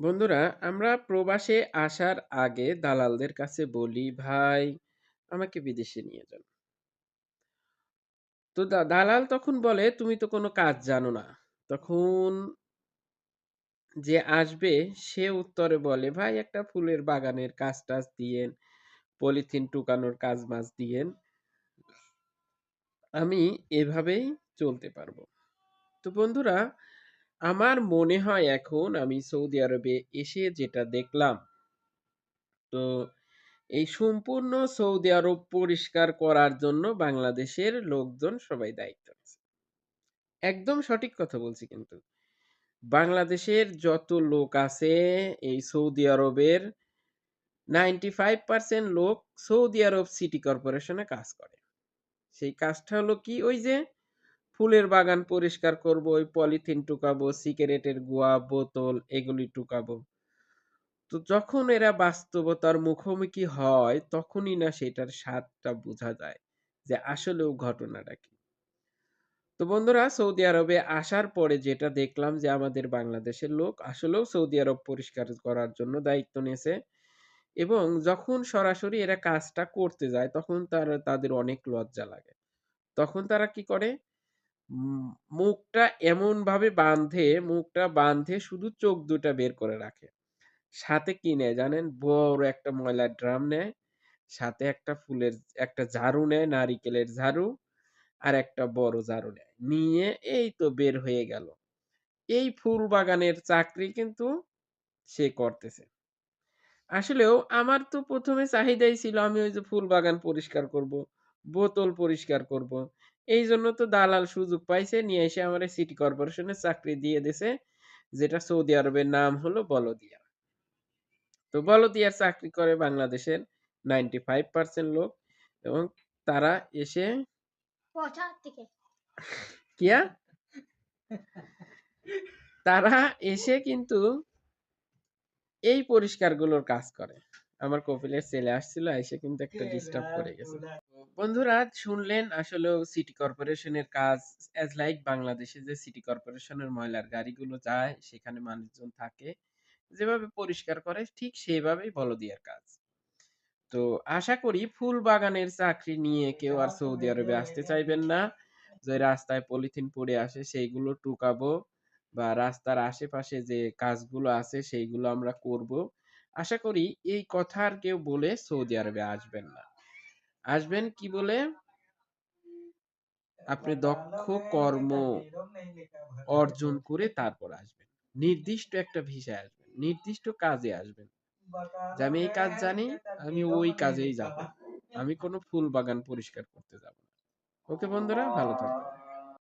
বন্ধুরা, আমরা প্রবাসে আসার আগে দালালদের কাছে বলি, "ভাই, আমাকে বিদেশে নিয়ে যান।" তো দালাল তখন বলে, "তুমি তো কোনো কাজ জানো না।" তখন যে আসবে সে উত্তরে বলে, "ভাই, একটা ফুলের বাগানের কাজ-টাজ দিয়েন, পলিথিন টুকানোর কাজ-মাজ দিয়েন। আমি এভাবেই চলতে পারবো।" তো বন্ধুরা, আমার মনে হয় এখন আমি সৌদি আরবে এসে যেটা দেখলাম, তো এই সম্পূর্ণ সৌদি আরব পরিষ্কার করার জন্য বাংলাদেশের লোকজন সবাই দায়িত্ব আছে। একদম সঠিক কথা বলছি কিন্তু। বাংলাদেশের যত লোক আছে এই সৌদি আরবের 95% লোক সৌদি আরব সিটি কর্পোরেশনে কাজ করে। সেই কাজটা হলো কি? ওই যে ফুলের বাগান পরিষ্কার করব, ওই পলিথিন টুকাবো, সিগারেটের গুয়া, বোতল এগুলি টুকাবো। তো যখন এরা বাস্তবতার মুখোমুখি হয়, তখনই না সেটার স্বাদটা বুঝা যায় যে আসলেও ঘটনাটা কি। তো বন্ধুরা, সৌদি আরবে আসার পরে যেটা দেখলাম যে আমাদের বাংলাদেশের লোক আসলেও সৌদি আরব পরিষ্কার করার জন্য দায়িত্ব নিয়েছে এবং যখন সরাসরি এরা কাজটা করতে যায় তখন তাদের অনেক লজ্জা লাগে। তখন তারা কি করে? উম মুখটা এমনভাবে মুখটা বাঁধে শুধু চোখ ২ টা বের করে রাখে। সাথে কি নেয় জানেন? বড় একটা ময়লার ড্রাম নেয়। সাথে একটা ঝাড়ু নেয়, নারিকেলের ঝাড়ু আর একটা বড় ঝাড়ু নেয়। নিয়ে এই তো বের হয়ে গেল। এই ফুল বাগানের চাকরি কিন্তু সে করতেছে। আসলেও আমার তো ১ম এ চাহিদাই ছিল আমি ওই যে ফুল বাগান পরিষ্কার করব, বোতল পরিষ্কার করব। এইজন্য তো দালাল সুযোগ পাইছে নিয়ে এসে আমারে সিটি কর্পোরেশনের চাকরি দিয়ে দিছে। যেটা সৌদি আরবের নাম হলো বলদিয়া। তো বলদিয়ার চাকরি করে বাংলাদেশের 95% লোক এবং তারা এসে কিয়া? তারা এসে কিন্তু এই পরিষ্কারগুলোর কাজ করে। আমার কপিলের ছেলে আসছিল, আইসা কিন্তু একটা ডিস্টার্ব করে গেছে। তো বন্ধুরা শুনলেন আসলেও সিটি কর্পোরেশনের কাজ এজ লাইক বাংলাদেশে যে সিটি কর্পোরেশনের ময়লার গাড়িগুলো যায়, সেখানে মানুষজন থাকে। যেভাবে পরিষ্কার করে ঠিক সেভাবেই বলদিয়ার কাজ। তো আশা করি ফুল বাগানের চাকরি নিয়ে কেউ আর সৌদি আরবে আসতে চাইবেন না। যে রাস্তায় পলিথিন পড়ে আসে সেইগুলো টুকাবো বা রাস্তার আশেপাশে যে কাজগুলো আছে সেইগুলো আমরা করব। আশা করি এই কথা আর কেউ বলে সৌদি আরবে আসবেন না। আসবেন কি বলে? আপনি দক্ষ কর্ম অর্জন করে তারপর আসবেন। নির্দিষ্ট একটা ভিসায় আসবেন। নির্দিষ্ট কাজে আসবেন। যে আমি এই কাজ জানি, আমি ওই কাজেই যাব। আমি কোনো ফুল বাগান পরিষ্কার করতে যাব না। ওকে বন্ধুরা, ভালো থাকবেন।